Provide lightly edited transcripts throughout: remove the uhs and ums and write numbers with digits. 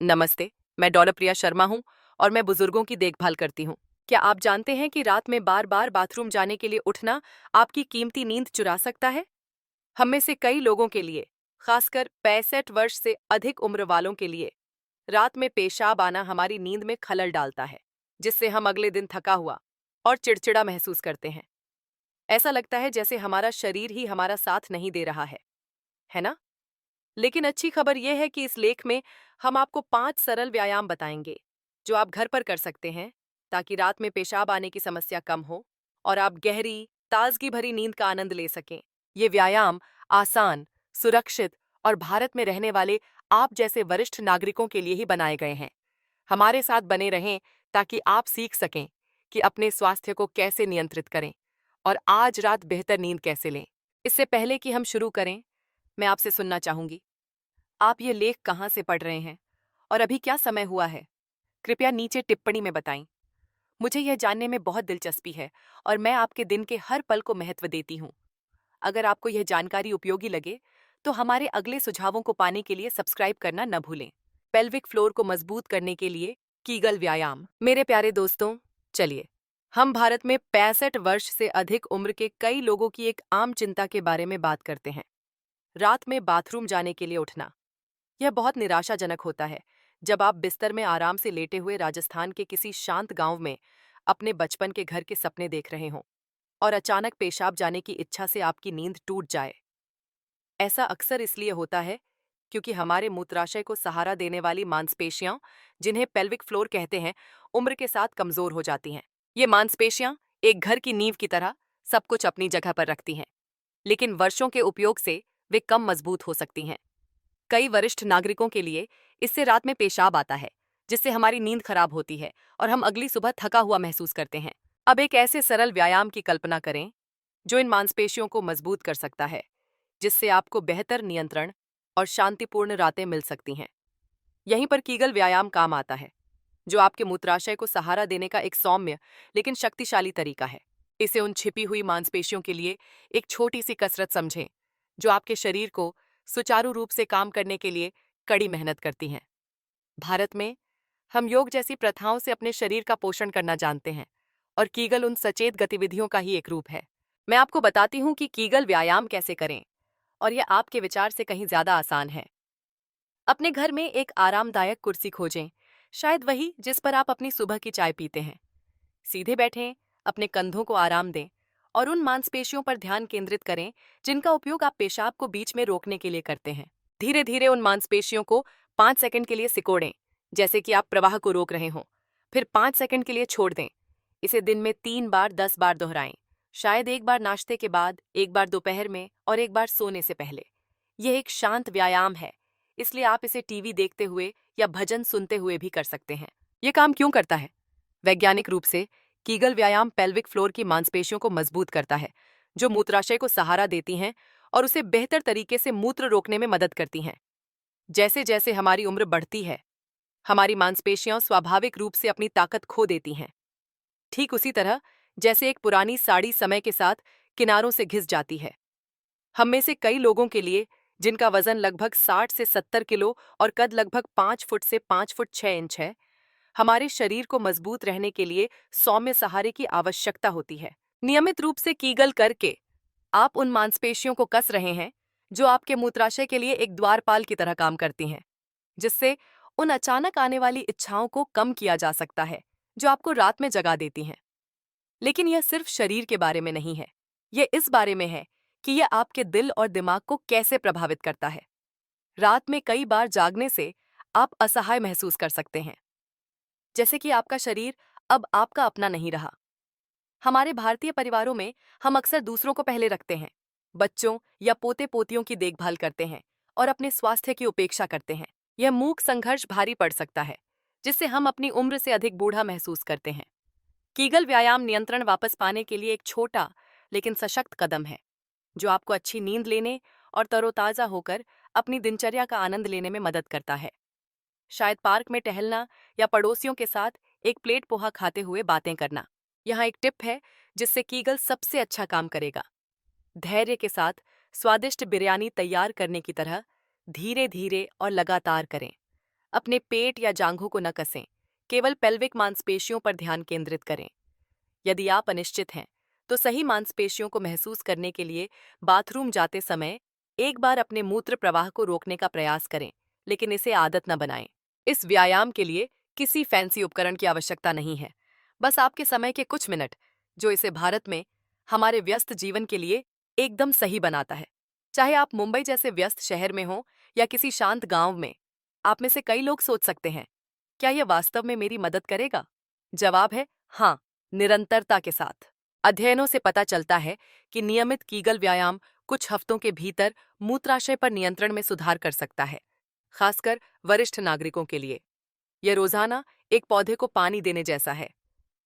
नमस्ते। मैं डॉलप्रिया शर्मा हूँ और मैं बुजुर्गों की देखभाल करती हूँ। क्या आप जानते हैं कि रात में बार बार बाथरूम जाने के लिए उठना आपकी कीमती नींद चुरा सकता है? हम में से कई लोगों के लिए, खासकर 65 वर्ष से अधिक उम्र वालों के लिए, रात में पेशाब आना हमारी नींद में खलल डालता है, जिससे हम अगले दिन थका हुआ और चिड़चिड़ा महसूस करते हैं। ऐसा लगता है जैसे हमारा शरीर ही हमारा साथ नहीं दे रहा है ना? लेकिन अच्छी खबर यह है कि इस लेख में हम आपको 5 सरल व्यायाम बताएंगे जो आप घर पर कर सकते हैं ताकि रात में पेशाब आने की समस्या कम हो और आप गहरी, ताजगी भरी नींद का आनंद ले सकें। ये व्यायाम आसान, सुरक्षित और भारत में रहने वाले आप जैसे वरिष्ठ नागरिकों के लिए ही बनाए गए हैं। हमारे साथ बने रहें ताकि आप सीख सकें कि अपने स्वास्थ्य को कैसे नियंत्रित करें और आज रात बेहतर नींद कैसे लें। इससे पहले कि हम शुरू करें, मैं आपसे सुनना चाहूंगी, आप ये लेख कहाँ से पढ़ रहे हैं और अभी क्या समय हुआ है? कृपया नीचे टिप्पणी में बताएं। मुझे यह जानने में बहुत दिलचस्पी है और मैं आपके दिन के हर पल को महत्व देती हूँ। अगर आपको यह जानकारी उपयोगी लगे, तो हमारे अगले सुझावों को पाने के लिए सब्सक्राइब करना न भूलें। पेल्विक फ्लोर को मजबूत करने के लिए कीगल व्यायाम। मेरे प्यारे दोस्तों, चलिए हम भारत में 65 वर्ष से अधिक उम्र के कई लोगों की एक आम चिंता के बारे में बात करते हैं। रात में बाथरूम जाने के लिए उठना। यह बहुत निराशाजनक होता है जब आप बिस्तर में आराम से लेटे हुए राजस्थान के किसी शांत गांव में अपने बचपन के घर के सपने देख रहे हों और अचानक पेशाब जाने की इच्छा से आपकी नींद टूट जाए। ऐसा अक्सर इसलिए होता है क्योंकि हमारे मूत्राशय को सहारा देने वाली मांसपेशियां, जिन्हें पेल्विक फ्लोर कहते हैं, उम्र के साथ कमजोर हो जाती हैं। ये मांसपेशियां एक घर की नींव की तरह सब कुछ अपनी जगह पर रखती हैं, लेकिन वर्षों के उपयोग से वे कम मजबूत हो सकती हैं। कई वरिष्ठ नागरिकों के लिए इससे रात में पेशाब आता है, जिससे हमारी नींद खराब होती है और हम अगली सुबह थका हुआ महसूस करते हैं। अब एक ऐसे सरल व्यायाम की कल्पना करें जो इन मांसपेशियों को मजबूत कर सकता है, जिससे आपको बेहतर नियंत्रण और शांतिपूर्ण रातें मिल सकती हैं। यहीं पर कीगल व्यायाम काम आता है, जो आपके मूत्राशय को सहारा देने का एक सौम्य लेकिन शक्तिशाली तरीका है। इसे उन छिपी हुई मांसपेशियों के लिए एक छोटी सी कसरत समझें, जो आपके शरीर को सुचारू रूप से काम करने के लिए कड़ी मेहनत करती हैं। भारत में हम योग जैसी प्रथाओं से अपने शरीर का पोषण करना जानते हैं और कीगल उन सचेत गतिविधियों का ही एक रूप है। मैं आपको बताती हूँ कि कीगल व्यायाम कैसे करें, और यह आपके विचार से कहीं ज्यादा आसान है। अपने घर में एक आरामदायक कुर्सी खोजें, शायद वही जिस पर आप अपनी सुबह की चाय पीते हैं। सीधे बैठें, अपने कंधों को आराम दें और उन मांसपेशियों पर ध्यान केंद्रित करें जिनका उपयोग आप पेशाब को बीच में रोकने के लिए करते हैं। धीरे धीरे उन मांसपेशियों को 5 सेकंड के लिए सिकोड़ें, जैसे कि आप प्रवाह को रोक रहे हों। फिर 5 सेकंड के लिए छोड़ दें। इसे दिन में 3 बार 10 बार दोहराएं, शायद एक बार नाश्ते के बाद, एक बार दोपहर में और एक बार सोने से पहले। यह एक शांत व्यायाम है, इसलिए आप इसे टीवी देखते हुए या भजन सुनते हुए भी कर सकते हैं। यह काम क्यों करता है? वैज्ञानिक रूप से कीगल व्यायाम पेल्विक फ्लोर की मांसपेशियों को मजबूत करता है, जो मूत्राशय को सहारा देती हैं और उसे बेहतर तरीके से मूत्र रोकने में मदद करती हैं। जैसे जैसे हमारी उम्र बढ़ती है, हमारी मांसपेशियां स्वाभाविक रूप से अपनी ताकत खो देती हैं। ठीक उसी तरह जैसे एक पुरानी साड़ी समय के साथ किनारों से घिस जाती है। हम में से कई लोगों के लिए, जिनका वजन लगभग 60 से 70 किलो और कद लगभग 5 फुट से 5 फुट 6 इंच है, हमारे शरीर को मजबूत रहने के लिए सौम्य सहारे की आवश्यकता होती है। नियमित रूप से कीगल करके आप उन मांसपेशियों को कस रहे हैं जो आपके मूत्राशय के लिए एक द्वारपाल की तरह काम करती हैं, जिससे उन अचानक आने वाली इच्छाओं को कम किया जा सकता है जो आपको रात में जगा देती हैं। लेकिन यह सिर्फ शरीर के बारे में नहीं है, यह इस बारे में है कि यह आपके दिल और दिमाग को कैसे प्रभावित करता है। रात में कई बार जागने से आप असहाय महसूस कर सकते हैं, जैसे कि आपका शरीर अब आपका अपना नहीं रहा। हमारे भारतीय परिवारों में हम अक्सर दूसरों को पहले रखते हैं, बच्चों या पोते पोतियों की देखभाल करते हैं और अपने स्वास्थ्य की उपेक्षा करते हैं। यह मूक संघर्ष भारी पड़ सकता है, जिससे हम अपनी उम्र से अधिक बूढ़ा महसूस करते हैं। कीगल व्यायाम नियंत्रण वापस पाने के लिए एक छोटा लेकिन सशक्त कदम है, जो आपको अच्छी नींद लेने और तरोताजा होकर अपनी दिनचर्या का आनंद लेने में मदद करता है। शायद पार्क में टहलना या पड़ोसियों के साथ एक प्लेट पोहा खाते हुए बातें करना। यहाँ एक टिप है जिससे कीगल सबसे अच्छा काम करेगा। धैर्य के साथ स्वादिष्ट बिरयानी तैयार करने की तरह धीरे धीरे और लगातार करें। अपने पेट या जांघों को न कसें, केवल पेल्विक मांसपेशियों पर ध्यान केंद्रित करें। यदि आप अनिश्चित हैं, तो सही मांसपेशियों को महसूस करने के लिए बाथरूम जाते समय एक बार अपने मूत्र प्रवाह को रोकने का प्रयास करें, लेकिन इसे आदत न बनाएं। इस व्यायाम के लिए किसी फैंसी उपकरण की आवश्यकता नहीं है, बस आपके समय के कुछ मिनट, जो इसे भारत में हमारे व्यस्त जीवन के लिए एकदम सही बनाता है। चाहे आप मुंबई जैसे व्यस्त शहर में हों या किसी शांत गांव में, आप में से कई लोग सोच सकते हैं, क्या यह वास्तव में मेरी मदद करेगा? जवाब है हाँ, निरंतरता के साथ। अध्ययनों से पता चलता है कि नियमित कीगल व्यायाम कुछ हफ्तों के भीतर मूत्राशय पर नियंत्रण में सुधार कर सकता है, खासकर वरिष्ठ नागरिकों के लिए। यह रोजाना एक पौधे को पानी देने जैसा है।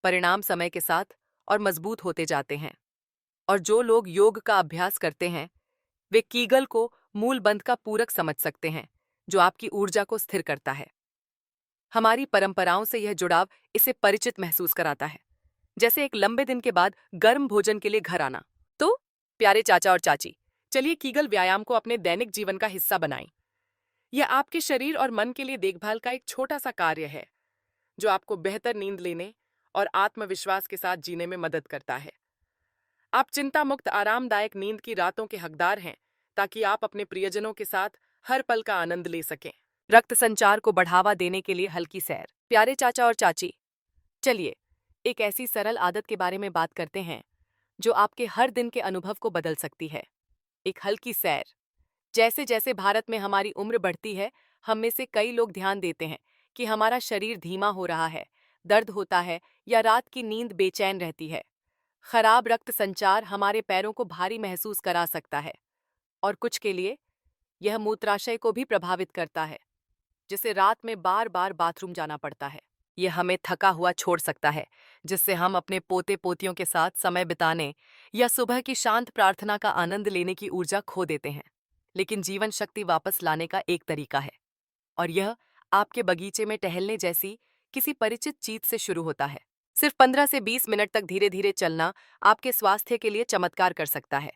परिणाम समय के साथ और मजबूत होते जाते हैं। और जो लोग योग का अभ्यास करते हैं, वे कीगल को मूल बंध का पूरक समझ सकते हैं, जो आपकी ऊर्जा को स्थिर करता है। हमारी परंपराओं से यह जुड़ाव इसे परिचित महसूस कराता है, जैसे एक लंबे दिन के बाद गर्म भोजन के लिए घर आना। तो प्यारे चाचा और चाची, चलिए कीगल व्यायाम को अपने दैनिक जीवन का हिस्सा बनाएं। यह आपके शरीर और मन के लिए देखभाल का एक छोटा सा कार्य है, जो आपको बेहतर नींद लेने और आत्मविश्वास के साथ जीने में मदद करता है। आप चिंता मुक्त आरामदायक नींद की रातों के हकदार हैं, ताकि आप अपने प्रियजनों के साथ हर पल का आनंद ले सकें। रक्त संचार को बढ़ावा देने के लिए हल्की सैर। प्यारे चाचा और चाची, चलिए एक ऐसी सरल आदत के बारे में बात करते हैं जो आपके हर दिन के अनुभव को बदल सकती है। एक हल्की सैर। जैसे जैसे भारत में हमारी उम्र बढ़ती है, हम में से कई लोग ध्यान देते हैं कि हमारा शरीर धीमा हो रहा है, दर्द होता है या रात की नींद बेचैन रहती है। खराब रक्त संचार हमारे पैरों को भारी महसूस करा सकता है और कुछ के लिए यह मूत्राशय को भी प्रभावित करता है, जिसे रात में बार बार बाथरूम जाना पड़ता है। यह हमें थका हुआ छोड़ सकता है, जिससे हम अपने पोते पोतियों के साथ समय बिताने या सुबह की शांत प्रार्थना का आनंद लेने की ऊर्जा खो देते हैं। लेकिन जीवन शक्ति वापस लाने का एक तरीका है, और यह आपके बगीचे में टहलने जैसी किसी परिचित चीज से शुरू होता है। सिर्फ 15 से 20 मिनट तक धीरे धीरे चलना आपके स्वास्थ्य के लिए चमत्कार कर सकता है,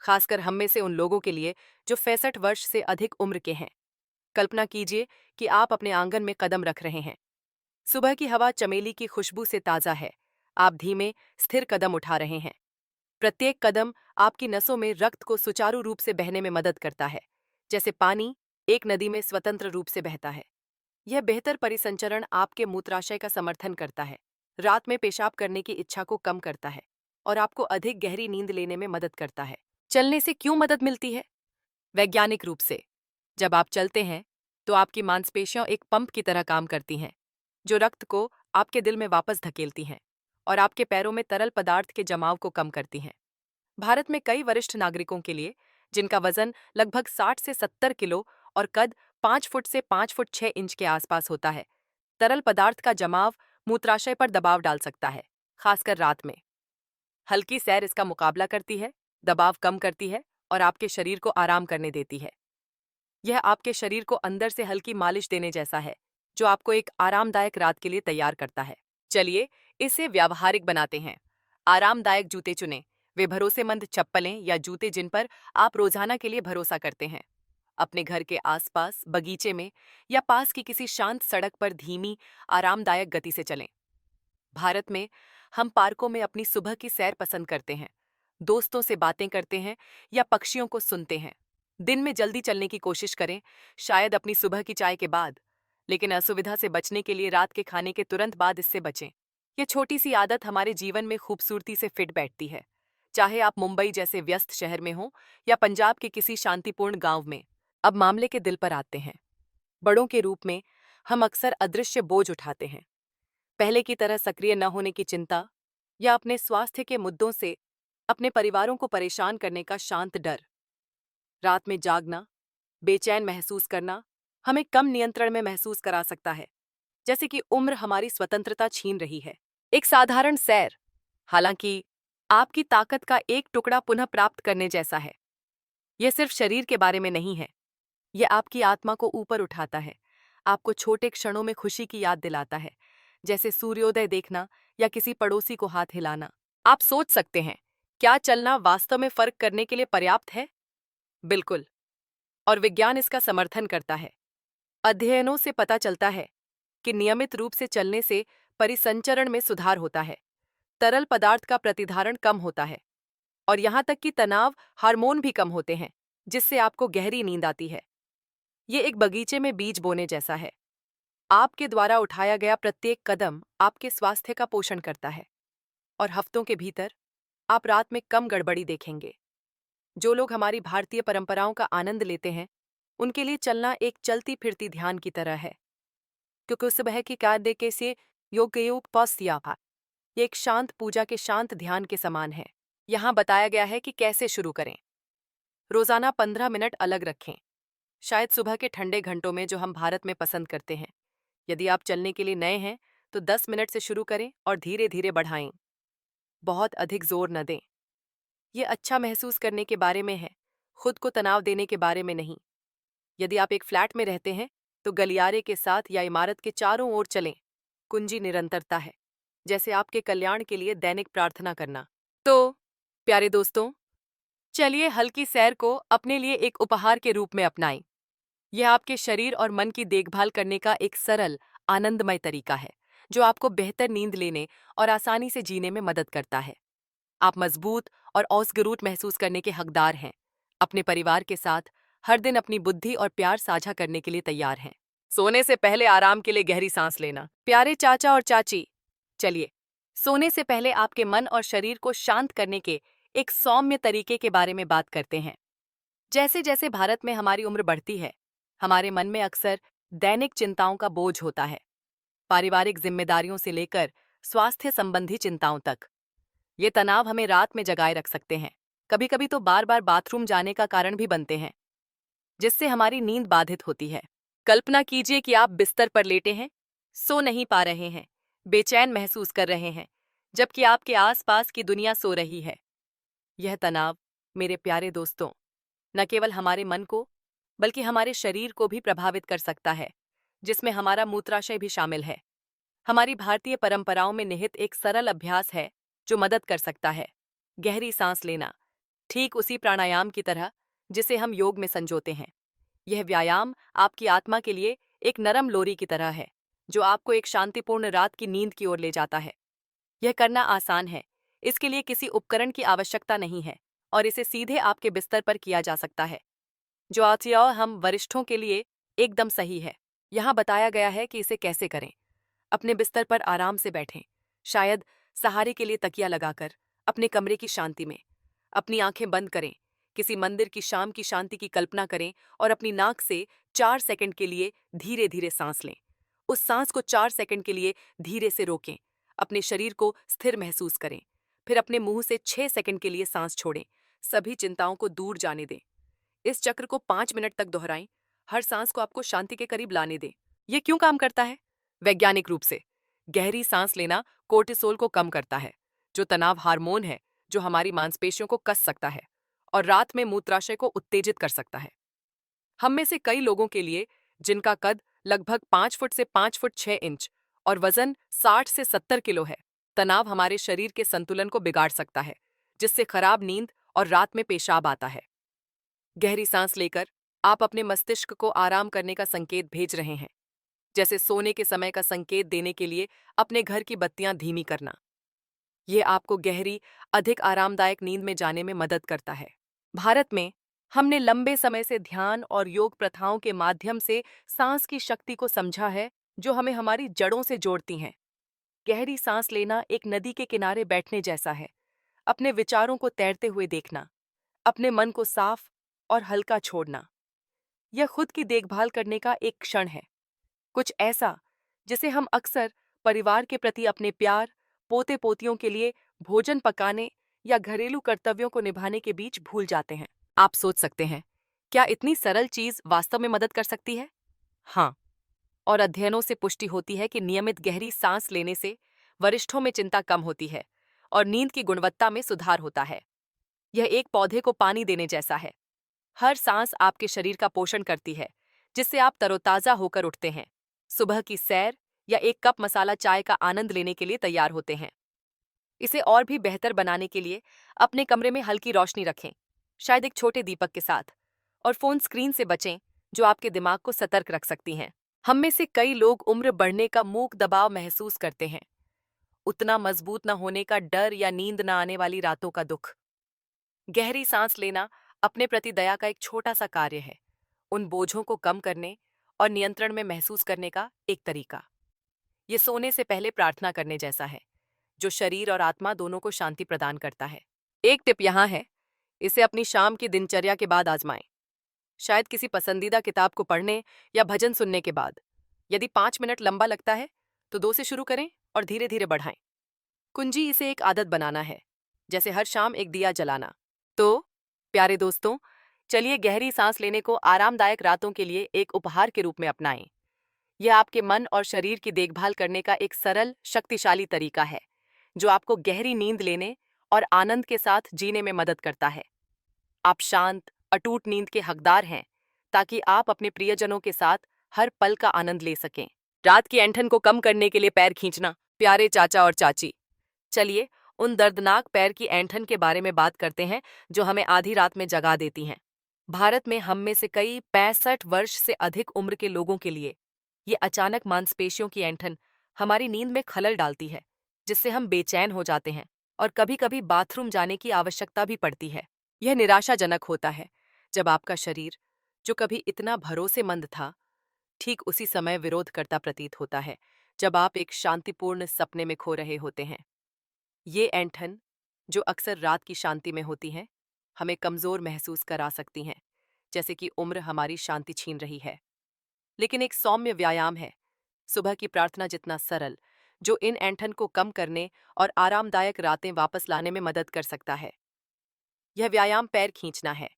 खासकर हम में से उन लोगों के लिए जो 65 वर्ष से अधिक उम्र के हैं। कल्पना कीजिए कि आप अपने आंगन में कदम रख रहे हैं। सुबह की हवा चमेली की खुशबू से ताज़ा है। आप धीमे, स्थिर कदम उठा रहे हैं। प्रत्येक कदम आपकी नसों में रक्त को सुचारू रूप से बहने में मदद करता है, जैसे पानी एक नदी में स्वतंत्र रूप से बहता है। यह बेहतर परिसंचरण आपके मूत्राशय का समर्थन करता है, रात में पेशाब करने की इच्छा को कम करता है और आपको अधिक गहरी नींद लेने में मदद करता है। चलने से क्यों मदद मिलती है? वैज्ञानिक रूप से, जब आप चलते हैं, तो आपकी मांसपेशियां एक पंप की तरह काम करती हैं, जो रक्त को आपके दिल में वापस धकेलती हैं और आपके पैरों में तरल पदार्थ के जमाव को कम करती हैं। भारत में कई वरिष्ठ नागरिकों के लिए, जिनका वजन लगभग 60 से 70 किलो और कद 5 फुट से 5 फुट 6 इंच के आसपास होता है, तरल पदार्थ का जमाव मूत्राशय पर दबाव डाल सकता है, खासकर रात में। हल्की सैर इसका मुकाबला करती है, दबाव कम करती है और आपके शरीर को आराम करने देती है। यह आपके शरीर को अंदर से हल्की मालिश देने जैसा है, जो आपको एक आरामदायक रात के लिए तैयार करता है। चलिए इसे व्यावहारिक बनाते हैं। आरामदायक जूते चुनें, वे भरोसेमंद चप्पलें या जूते जिन पर आप रोजाना के लिए भरोसा करते हैं। अपने घर के आसपास, बगीचे में या पास की किसी शांत सड़क पर धीमी, आरामदायक गति से चलें। भारत में हम पार्कों में अपनी सुबह की सैर पसंद करते हैं, दोस्तों से बातें करते हैं या पक्षियों को सुनते हैं। दिन में जल्दी चलने की कोशिश करें, शायद अपनी सुबह की चाय के बाद, लेकिन असुविधा से बचने के लिए रात के खाने के तुरंत बाद इससे बचें। यह छोटी सी आदत हमारे जीवन में खूबसूरती से फिट बैठती है, चाहे आप मुंबई जैसे व्यस्त शहर में हों या पंजाब के किसी शांतिपूर्ण गांव में। अब मामले के दिल पर आते हैं। बड़ों के रूप में हम अक्सर अदृश्य बोझ उठाते हैं, पहले की तरह सक्रिय न होने की चिंता या अपने स्वास्थ्य के मुद्दों से अपने परिवारों को परेशान करने का शांत डर। रात में जागना, बेचैन महसूस करना हमें कम नियंत्रण में महसूस करा सकता है, जैसे कि उम्र हमारी स्वतंत्रता छीन रही है। एक साधारण सैर, हालांकि, आपकी ताकत का एक टुकड़ा पुनः प्राप्त करने जैसा है। यह सिर्फ शरीर के बारे में नहीं है, यह आपकी आत्मा को ऊपर उठाता है, आपको छोटे क्षणों में खुशी की याद दिलाता है, जैसे सूर्योदय देखना या किसी पड़ोसी को हाथ हिलाना। आप सोच सकते हैं, क्या चलना वास्तव में फर्क करने के लिए पर्याप्त है? बिल्कुल, और विज्ञान इसका समर्थन करता है। अध्ययनों से पता चलता है कि नियमित रूप से चलने से परिसंचरण में सुधार होता है, तरल पदार्थ का प्रतिधारण कम होता है और यहाँ तक कि तनाव हार्मोन भी कम होते हैं, जिससे आपको गहरी नींद आती है। ये एक बगीचे में बीज बोने जैसा है। आपके द्वारा उठाया गया प्रत्येक कदम आपके स्वास्थ्य का पोषण करता है और हफ्तों के भीतर आप रात में कम गड़बड़ी देखेंगे। जो लोग हमारी भारतीय परंपराओं का आनंद लेते हैं, उनके लिए चलना एक चलती फिरती ध्यान की तरह है, क्योंकि सुबह की कार्य के से योग पस्यापा ये एक शांत पूजा के शांत ध्यान के समान है। यहाँ बताया गया है कि कैसे शुरू करें। रोजाना 15 मिनट अलग रखें, शायद सुबह के ठंडे घंटों में जो हम भारत में पसंद करते हैं। यदि आप चलने के लिए नए हैं तो 10 मिनट से शुरू करें और धीरे धीरे बढ़ाएं। बहुत अधिक जोर न दें। ये अच्छा महसूस करने के बारे में है, खुद को तनाव देने के बारे में नहीं। यदि आप एक फ्लैट में रहते हैं तो गलियारे के साथ या इमारत के चारों ओर चलें। कुंजी निरंतरता है, जैसे आपके कल्याण के लिए दैनिक प्रार्थना करना। तो प्यारे दोस्तों, चलिए हल्की सैर को अपने लिए एक उपहार के रूप में अपनाएं। यह आपके शरीर और मन की देखभाल करने का एक सरल, आनंदमय तरीका है, जो आपको बेहतर नींद लेने और आसानी से जीने में मदद करता है। आप मजबूत और औसगरूट महसूस करने के हकदार हैं। अपने परिवार के साथ हर दिन अपनी बुद्धि और प्यार साझा करने के लिए तैयार हैं। सोने से पहले आराम के लिए गहरी सांस लेना। प्यारे चाचा और चाची, चलिए सोने से पहले आपके मन और शरीर को शांत करने के एक सौम्य तरीके के बारे में बात करते हैं। जैसे जैसे भारत में हमारी उम्र बढ़ती है, हमारे मन में अक्सर दैनिक चिंताओं का बोझ होता है, पारिवारिक जिम्मेदारियों से लेकर स्वास्थ्य संबंधी चिंताओं तक। ये तनाव हमें रात में जगाए रख सकते हैं, कभी कभी तो बार बार बाथरूम जाने का कारण भी बनते हैं, जिससे हमारी नींद बाधित होती है। कल्पना कीजिए कि आप बिस्तर पर लेटे हैं, सो नहीं पा रहे हैं, बेचैन महसूस कर रहे हैं, जबकि आपके आसपास की दुनिया सो रही है। यह तनाव, मेरे प्यारे दोस्तों, न केवल हमारे मन को बल्कि हमारे शरीर को भी प्रभावित कर सकता है, जिसमें हमारा मूत्राशय भी शामिल है। हमारी भारतीय परंपराओं में निहित एक सरल अभ्यास है जो मदद कर सकता है, गहरी सांस लेना, ठीक उसी प्राणायाम की तरह जिसे हम योग में संजोते हैं। यह व्यायाम आपकी आत्मा के लिए एक नरम लोरी की तरह है, जो आपको एक शांतिपूर्ण रात की नींद की ओर ले जाता है। यह करना आसान है, इसके लिए किसी उपकरण की आवश्यकता नहीं है और इसे सीधे आपके बिस्तर पर किया जा सकता है, जो आतिया हम वरिष्ठों के लिए एकदम सही है। यहाँ बताया गया है कि इसे कैसे करें। अपने बिस्तर पर आराम से बैठें, शायद सहारे के लिए तकिया लगाकर, अपने कमरे की शांति में। अपनी आंखें बंद करें, किसी मंदिर की शाम की शांति की कल्पना करें और अपनी नाक से 4 सेकंड के लिए धीरे धीरे सांस लें। उस सांस को 4 सेकंड के लिए धीरे से रोकें। अपने शरीर को स्थिर महसूस करें। फिर अपने मुंह से 6 सेकंड के लिए सांस छोड़ें। सभी चिंताओं को दूर जाने दें। इस चक्र को 5 मिनट तक दोहराएं। हर सांस को आपको शांति के करीब लाने दें। ये क्यों काम करता है? वैज्ञानिक रूप से गहरी सांस लेना कोर्टिसोल को कम करता है, जो तनाव हार्मोन है जो हमारी मांसपेशियों को कस सकता है और रात में मूत्राशय को उत्तेजित कर सकता है। हम में से कई लोगों के लिए, जिनका कद लगभग 5 फुट से 5 फुट 6 इंच और वजन 60 से 70 किलो है, तनाव हमारे शरीर के संतुलन को बिगाड़ सकता है, जिससे खराब नींद और रात में पेशाब आता है। गहरी सांस लेकर आप अपने मस्तिष्क को आराम करने का संकेत भेज रहे हैं, जैसे सोने के समय का संकेत देने के लिए अपने घर की बत्तियां धीमी करना। ये आपको गहरी, अधिक आरामदायक नींद में जाने में मदद करता है। भारत में हमने लंबे समय से ध्यान और योग प्रथाओं के माध्यम से सांस की शक्ति को समझा है, जो हमें हमारी जड़ों से जोड़ती हैं। गहरी सांस लेना एक नदी के किनारे बैठने जैसा है, अपने विचारों को तैरते हुए देखना, अपने मन को साफ और हल्का छोड़ना। यह खुद की देखभाल करने का एक क्षण है, कुछ ऐसा जिसे हम अक्सर परिवार के प्रति अपने प्यार, पोते पोतियों के लिए भोजन पकाने या घरेलू कर्तव्यों को निभाने के बीच भूल जाते हैं। आप सोच सकते हैं, क्या इतनी सरल चीज वास्तव में मदद कर सकती है? हाँ, और अध्ययनों से पुष्टि होती है कि नियमित गहरी सांस लेने से वरिष्ठों में चिंता कम होती है और नींद की गुणवत्ता में सुधार होता है। यह एक पौधे को पानी देने जैसा है। हर सांस आपके शरीर का पोषण करती है, जिससे आप तरोताजा होकर उठते हैं, सुबह की सैर या एक कप मसाला चाय का आनंद लेने के लिए तैयार होते हैं। इसे और भी बेहतर बनाने के लिए अपने कमरे में हल्की रोशनी रखें, शायद एक छोटे दीपक के साथ, और फोन स्क्रीन से बचें जो आपके दिमाग को सतर्क रख सकती हैं। हम में से कई लोग उम्र बढ़ने का मूक दबाव महसूस करते हैं, उतना मजबूत न होने का डर या नींद न आने वाली रातों का दुख। गहरी सांस लेना अपने प्रति दया का एक छोटा सा कार्य है, उन बोझों को कम करने और नियंत्रण में महसूस करने का एक तरीका। ये सोने से पहले प्रार्थना करने जैसा है, जो शरीर और आत्मा दोनों को शांति प्रदान करता है। एक टिप यहाँ है, इसे अपनी शाम की दिनचर्या के बाद आजमाएं। शायद किसी पसंदीदा किताब को पढ़ने या भजन सुनने के बाद। यदि 5 मिनट लंबा लगता है तो 2 से शुरू करें और धीरे धीरे बढ़ाएं। कुंजी इसे एक आदत बनाना है, जैसे हर शाम एक दिया जलाना। तो प्यारे दोस्तों, चलिए गहरी सांस लेने को आरामदायक रातों के लिए एक उपहार के रूप में अपनाएं। यह आपके मन और शरीर की देखभाल करने का एक सरल, शक्तिशाली तरीका है, जो आपको गहरी नींद लेने और आनंद के साथ जीने में मदद करता है। आप शांत, अटूट नींद के हकदार हैं, ताकि आप अपने प्रियजनों के साथ हर पल का आनंद ले सकें। रात की ऐंठन को कम करने के लिए पैर खींचना। प्यारे चाचा और चाची, चलिए उन दर्दनाक पैर की ऐंठन के बारे में बात करते हैं जो हमें आधी रात में जगा देती हैं। भारत में हम में से कई 65 वर्ष से अधिक उम्र के लोगों के लिए ये अचानक मांसपेशियों की ऐंठन हमारी नींद में खलल डालती है, जिससे हम बेचैन हो जाते हैं और कभी-कभी बाथरूम जाने की आवश्यकता भी पड़ती है। यह निराशाजनक होता है जब आपका शरीर, जो कभी इतना भरोसेमंद था, ठीक उसी समय विरोध करता प्रतीत होता है जब आप एक शांतिपूर्ण सपने में खो रहे होते हैं। ये ऐंठन, जो अक्सर रात की शांति में होती हैं, हमें कमजोर महसूस करा सकती हैं, जैसे कि उम्र हमारी शांति छीन रही है। लेकिन एक सौम्य व्यायाम है, सुबह की प्रार्थना जितना सरल, जो इन ऐंठन को कम करने और आरामदायक रातें वापस लाने में मदद कर सकता है। यह व्यायाम पैर खींचना है,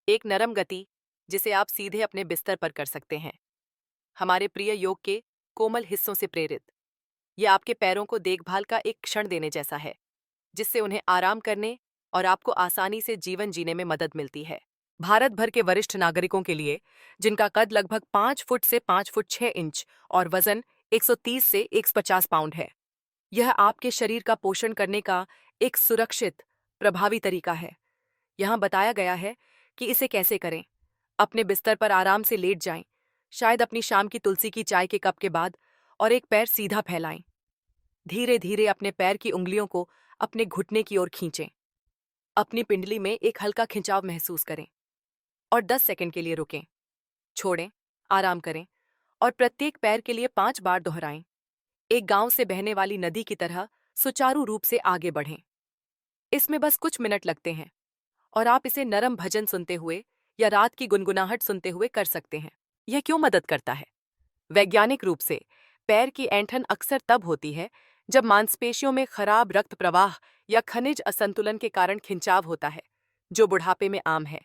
एक नरम गति जिसे आप सीधे अपने बिस्तर पर कर सकते हैं, हमारे प्रिय योग के कोमल हिस्सों से प्रेरित। यह आपके पैरों को देखभाल का एक क्षण देने जैसा है, जिससे उन्हें आराम करने और आपको आसानी से जीवन जीने में मदद मिलती है। भारत भर के वरिष्ठ नागरिकों के लिए, जिनका कद लगभग 5 फुट से 5 फुट 6 इंच और वजन 130 से 150 पाउंड है, यह आपके शरीर का पोषण करने का एक सुरक्षित, प्रभावी तरीका है। यहाँ बताया गया है कि इसे कैसे करें। अपने बिस्तर पर आराम से लेट जाएं, शायद अपनी शाम की तुलसी की चाय के कप के बाद, और एक पैर सीधा फैलाएं। धीरे धीरे अपने पैर की उंगलियों को अपने घुटने की ओर खींचें। अपनी पिंडली में एक हल्का खिंचाव महसूस करें और 10 सेकंड के लिए रुकें, छोड़ें, आराम करें और प्रत्येक पैर के लिए 5 बार दोहराएं। एक गांव से बहने वाली नदी की तरह सुचारू रूप से आगे बढ़ें। इसमें बस कुछ मिनट लगते हैं और आप इसे नरम भजन सुनते हुए या रात की गुनगुनाहट सुनते हुए कर सकते हैं। यह क्यों मदद करता है? वैज्ञानिक रूप से पैर की ऐंठन अक्सर तब होती है जब मांसपेशियों में खराब रक्त प्रवाह या खनिज असंतुलन के कारण खिंचाव होता है, जो बुढ़ापे में आम है।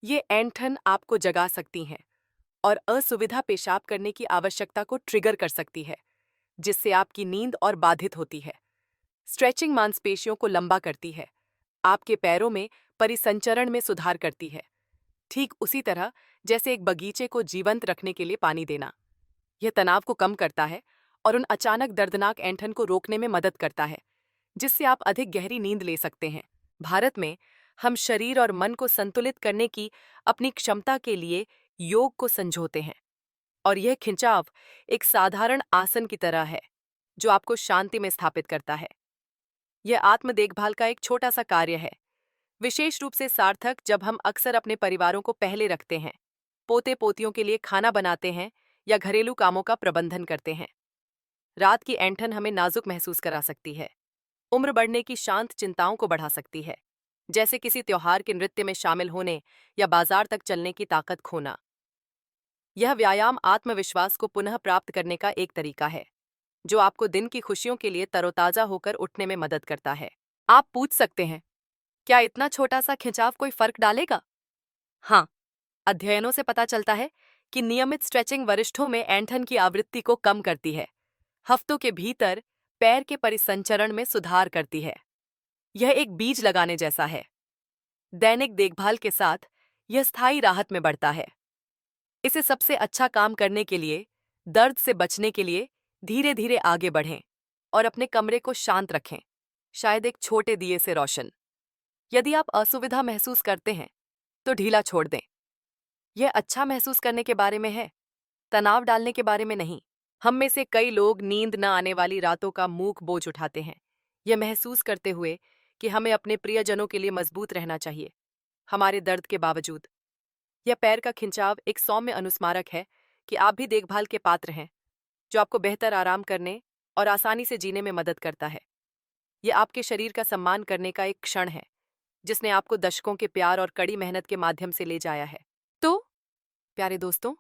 ये ऐंठन आपको जगा सकती हैं और असुविधा पेशाब करने की आवश्यकता को ट्रिगर कर सकती है, जिससे आपकी नींद और बाधित होती है। स्ट्रेचिंग मांसपेशियों को लंबा करती है, आपके पैरों में परिसंचरण में सुधार करती है, ठीक उसी तरह जैसे एक बगीचे को जीवंत रखने के लिए पानी देना। यह तनाव को कम करता है और उन अचानक दर्दनाक ऐंठन को रोकने में मदद करता है, जिससे आप अधिक गहरी नींद ले सकते हैं। भारत में हम शरीर और मन को संतुलित करने की अपनी क्षमता के लिए योग को संजोते हैं, और यह खिंचाव एक साधारण आसन की तरह है, जो आपको शांति में स्थापित करता है। यह आत्म देखभाल का एक छोटा सा कार्य है, विशेष रूप से सार्थक जब हम अक्सर अपने परिवारों को पहले रखते हैं, पोते पोतियों के लिए खाना बनाते हैं या घरेलू कामों का प्रबंधन करते हैं। रात की ऐंठन हमें नाजुक महसूस करा सकती है, उम्र बढ़ने की शांत चिंताओं को बढ़ा सकती है, जैसे किसी त्योहार के नृत्य में शामिल होने या बाजार तक चलने की ताकत खोना। यह व्यायाम आत्मविश्वास को पुनः प्राप्त करने का एक तरीका है, जो आपको दिन की खुशियों के लिए तरोताजा होकर उठने में मदद करता है। आप पूछ सकते हैं, क्या इतना छोटा सा खिंचाव कोई फर्क डालेगा? हाँ, अध्ययनों से पता चलता है कि नियमित स्ट्रेचिंग वरिष्ठों में ऐंठन की आवृत्ति को कम करती है, हफ्तों के भीतर पैर के परिसंचरण में सुधार करती है। यह एक बीज लगाने जैसा है। दैनिक देखभाल के साथ यह स्थायी राहत में बढ़ता है। इसे सबसे अच्छा काम करने के लिए, दर्द से बचने के लिए धीरे धीरे आगे बढ़ें और अपने कमरे को शांत रखें, शायद एक छोटे दिए से रोशन। यदि आप असुविधा महसूस करते हैं तो ढीला छोड़ दें। यह अच्छा महसूस करने के बारे में है, तनाव डालने के बारे में नहीं। हम में से कई लोग नींद न आने वाली रातों का मूक बोझ उठाते हैं, यह महसूस करते हुए कि हमें अपने प्रियजनों के लिए मजबूत रहना चाहिए, हमारे दर्द के बावजूद। यह पैर का खिंचाव एक सौम्य अनुस्मारक है कि आप भी देखभाल के पात्र हैं, जो आपको बेहतर आराम करने और आसानी से जीने में मदद करता है। यह आपके शरीर का सम्मान करने का एक क्षण है, जिसने आपको दशकों के प्यार और कड़ी मेहनत के माध्यम से ले जाया है। तो प्यारे दोस्तों,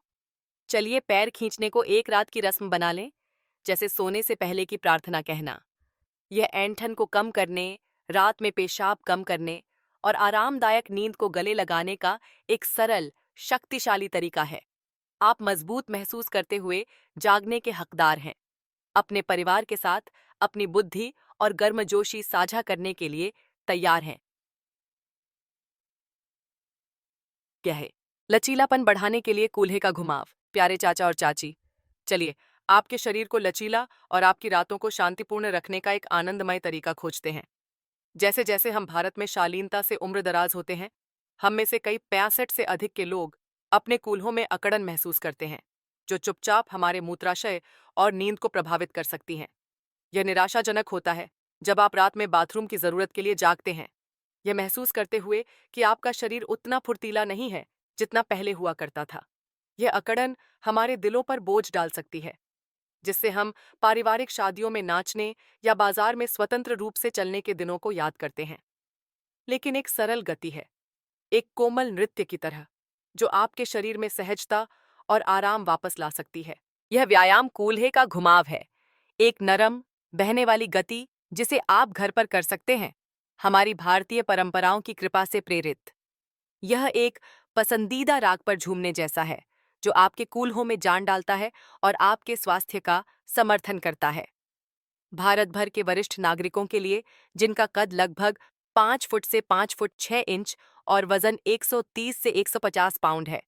चलिए पैर खींचने को एक रात की रस्म बना लें, जैसे सोने से पहले की प्रार्थना कहना। यह ऐंठन को कम करने, रात में पेशाब कम करने और आरामदायक नींद को गले लगाने का एक सरल, शक्तिशाली तरीका है। आप मजबूत महसूस करते हुए जागने के हकदार हैं। अपने परिवार के साथ अपनी बुद्धि और गर्मजोशी साझा करने के लिए तैयार हैं। क्या है? लचीलापन बढ़ाने के लिए कूल्हे का घुमाव। प्यारे चाचा और चाची, चलिए आपके शरीर को लचीला और आपकी रातों को शांतिपूर्ण रखने का एक आनंदमय तरीका खोजते हैं। जैसे जैसे हम भारत में शालीनता से उम्रदराज होते हैं, हम में से कई 65 से अधिक के लोग अपने कूल्हों में अकड़न महसूस करते हैं, जो चुपचाप हमारे मूत्राशय और नींद को प्रभावित कर सकती हैं। यह निराशाजनक होता है जब आप रात में बाथरूम की जरूरत के लिए जागते हैं, यह महसूस करते हुए कि आपका शरीर उतना फुर्तीला नहीं है जितना पहले हुआ करता था। यह अकड़न हमारे दिलों पर बोझ डाल सकती है, जिससे हम पारिवारिक शादियों में नाचने या बाजार में स्वतंत्र रूप से चलने के दिनों को याद करते हैं। लेकिन एक सरल गति है, एक कोमल नृत्य की तरह, जो आपके शरीर में सहजता और आराम वापस ला सकती है। यह व्यायाम कूल्हे का घुमाव है, एक नरम, बहने वाली गति जिसे आप घर पर कर सकते हैं, हमारी भारतीय परंपराओं की कृपा से प्रेरित। यह एक पसंदीदा राग पर झूमने जैसा है, जो आपके कूल्हों में जान डालता है और आपके स्वास्थ्य का समर्थन करता है। भारत भर के वरिष्ठ नागरिकों के लिए, जिनका कद लगभग 5 फुट से 5 फुट 6 इंच और वजन 130 से 150 पाउंड है,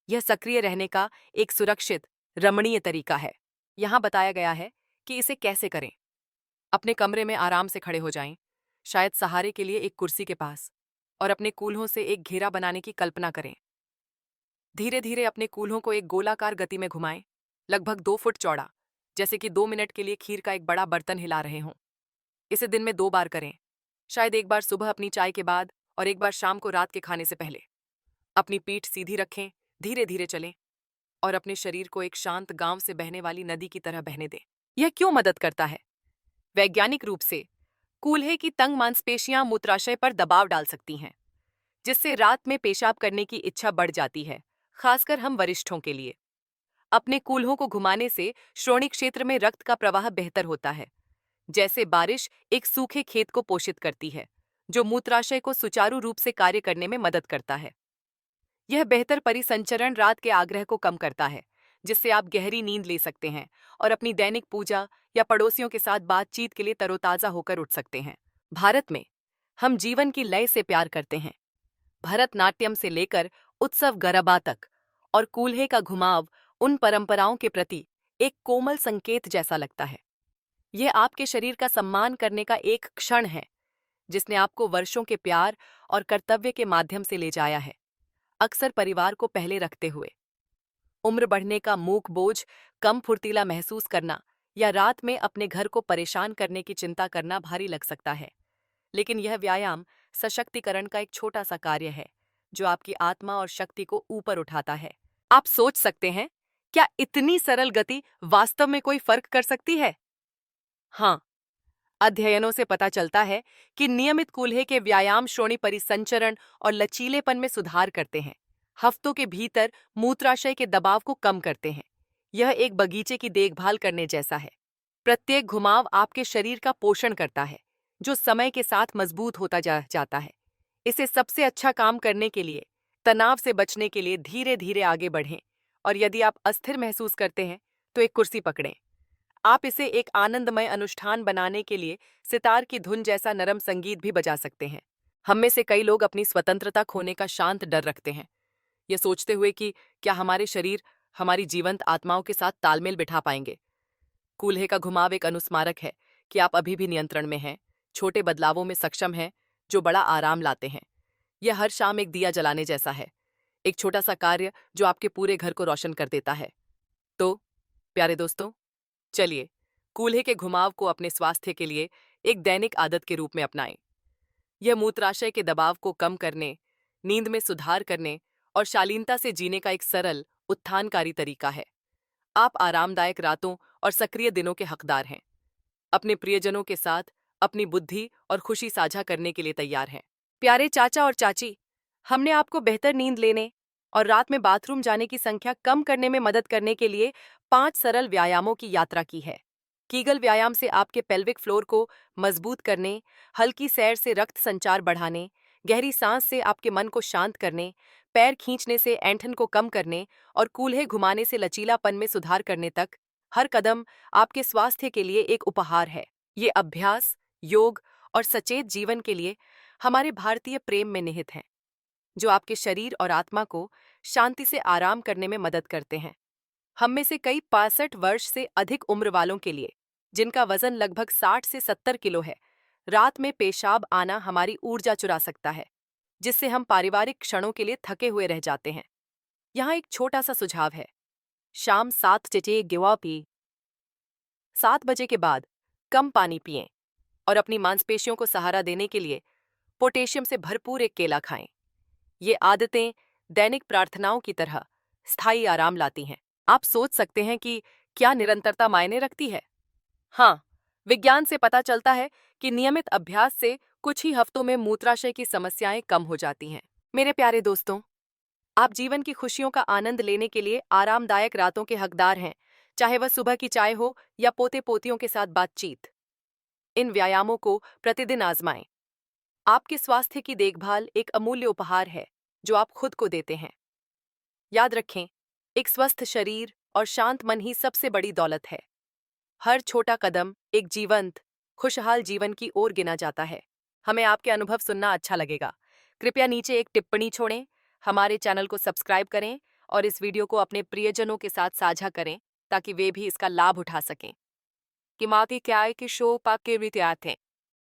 यह सक्रिय रहने का एक सुरक्षित, रमणीय तरीका है। यहाँ बताया गया है कि इसे कैसे करें। अपने कमरे में आराम से खड़े हो जाएं, शायद सहारे के लिए एक कुर्सी के पास, और अपने कूल्हों से एक घेरा बनाने की कल्पना करें। धीरे धीरे अपने कूल्हों को एक गोलाकार गति में घुमाएं, लगभग 2 फुट चौड़ा, जैसे कि 2 मिनट के लिए खीर का एक बड़ा बर्तन हिला रहे हों। इसे दिन में 2 बार करें, शायद एक बार सुबह अपनी चाय के बाद और एक बार शाम को रात के खाने से पहले। अपनी पीठ सीधी रखें, धीरे धीरे चलें और अपने शरीर को एक शांत गांव से बहने वाली नदी की तरह बहने दें। यह क्यों मदद करता है? वैज्ञानिक रूप से कूल्हे की तंग मांसपेशियां मूत्राशय पर दबाव डाल सकती हैं, जिससे रात में पेशाब करने की इच्छा बढ़ जाती है, खासकर हम वरिष्ठों के लिए। अपने कूल्हों को घुमाने से श्रोणि क्षेत्र में रक्त का प्रवाह बेहतर होता है, जैसे बारिश एक सूखे खेत को पोषित करती है, जो मूत्राशय को सुचारू रूप से कार्य करने में मदद करता है। यह बेहतर परिसंचरण रात के आग्रह को कम करता है, जिससे आप गहरी नींद ले सकते हैं और अपनी दैनिक पूजा या पड़ोसियों के साथ बातचीत के लिए तरोताजा होकर उठ सकते हैं। भारत में हम जीवन की लय से प्यार करते हैं, भरतनाट्यम से लेकर उत्सव गरबा तक, और कूल्हे का घुमाव उन परंपराओं के प्रति एक कोमल संकेत जैसा लगता है। यह आपके शरीर का सम्मान करने का एक क्षण है, जिसने आपको वर्षों के प्यार और कर्तव्य के माध्यम से ले जाया है, अक्सर परिवार को पहले रखते हुए। उम्र बढ़ने का मूक बोझ, कम फुर्तीला महसूस करना या रात में अपने घर को परेशान करने की चिंता करना भारी लग सकता है, लेकिन यह व्यायाम सशक्तिकरण का एक छोटा सा कार्य है, जो आपकी आत्मा और शक्ति को ऊपर उठाता है। आप सोच सकते हैं, क्या इतनी सरल गति वास्तव में कोई फर्क कर सकती है? हाँ, अध्ययनों से पता चलता है कि नियमित कूल्हे के व्यायाम श्रोणि परिसंचरण और लचीलेपन में सुधार करते हैं, हफ्तों के भीतर मूत्राशय के दबाव को कम करते हैं। यह एक बगीचे की देखभाल करने जैसा है। प्रत्येक घुमाव आपके शरीर का पोषण करता है, जो समय के साथ मजबूत होता जाता है। इसे सबसे अच्छा काम करने के लिए, तनाव से बचने के लिए धीरे धीरे आगे बढ़ें, और यदि आप अस्थिर महसूस करते हैं तो एक कुर्सी पकड़ें। आप इसे एक आनंदमय अनुष्ठान बनाने के लिए सितार की धुन जैसा नरम संगीत भी बजा सकते हैं। हम में से कई लोग अपनी स्वतंत्रता खोने का शांत डर रखते हैं, ये सोचते हुए कि क्या हमारे शरीर हमारी जीवंत आत्माओं के साथ तालमेल बिठा पाएंगे। कूल्हे का घुमाव एक अनुस्मारक है कि आप अभी भी नियंत्रण में हैं, छोटे बदलावों में सक्षम हैं, जो बड़ा आराम लाते हैं। यह हर शाम एक दिया जलाने जैसा है, एक छोटा सा कार्य जो आपके पूरे घर को रोशन कर देता है। तो प्यारे दोस्तों, चलिए कूल्हे के घुमाव को अपने स्वास्थ्य के लिए एक दैनिक आदत के रूप में अपनाएं। यह मूत्राशय के दबाव को कम करने, नींद में सुधार करने और शालीनता से जीने का एक सरल, उत्थानकारी तरीका है। आप आरामदायक रातों और सक्रिय दिनों के हकदार हैं। अपने प्रियजनों के साथ अपनी बुद्धि और खुशी साझा करने के लिए तैयार हैं। प्यारे चाचा और चाची, हमने आपको बेहतर नींद लेने और रात में बाथरूम जाने की संख्या कम करने में मदद करने के लिए 5 सरल व्यायामों की यात्रा की है। कीगल व्यायाम से आपके पेल्विक फ्लोर को मजबूत करने, हल्की सैर से रक्त संचार बढ़ाने, गहरी सांस से आपके मन को शांत करने, पैर खींचने से ऐंठन को कम करने और कूल्हे घुमाने से लचीलापन में सुधार करने तक, हर कदम आपके स्वास्थ्य के लिए एक उपहार है। ये अभ्यास, योग और सचेत जीवन के लिए हमारे भारतीय प्रेम में निहित हैं, जो आपके शरीर और आत्मा को शांति से आराम करने में मदद करते हैं। हम में से कई 65 वर्ष से अधिक उम्र वालों के लिए, जिनका वजन लगभग 60 से 70 किलो है, रात में पेशाब आना हमारी ऊर्जा चुरा सकता है, जिससे हम पारिवारिक क्षणों के लिए थके हुए रह जाते हैं। यहाँ एक छोटा सा सुझाव है। शाम 7 बजे गिवा पी 7 बजे के बाद कम पानी पिएं और अपनी मांसपेशियों को सहारा देने के लिए पोटेशियम से भरपूर एक केला खाएं। ये आदतें दैनिक प्रार्थनाओं की तरह स्थायी आराम लाती हैं। आप सोच सकते हैं कि क्या निरंतरता मायने रखती है? हाँ, विज्ञान से पता चलता है कि नियमित अभ्यास से कुछ ही हफ्तों में मूत्राशय की समस्याएं कम हो जाती हैं। मेरे प्यारे दोस्तों, आप जीवन की खुशियों का आनंद लेने के लिए आरामदायक रातों के हकदार हैं, चाहे वह सुबह की चाय हो या पोते पोतियों के साथ बातचीत। इन व्यायामों को प्रतिदिन आजमाएं। आपके स्वास्थ्य की देखभाल एक अमूल्य उपहार है जो आप खुद को देते हैं। याद रखें, एक स्वस्थ शरीर और शांत मन ही सबसे बड़ी दौलत है। हर छोटा कदम एक जीवंत, खुशहाल जीवन की ओर गिना जाता है। हमें आपके अनुभव सुनना अच्छा लगेगा। कृपया नीचे एक टिप्पणी छोड़ें, हमारे चैनल को सब्सक्राइब करें और इस वीडियो को अपने प्रियजनों के साथ साझा करें ताकि वे भी इसका लाभ उठा सकें। किमाती क्या है कि शो पाक के विद्यार्थी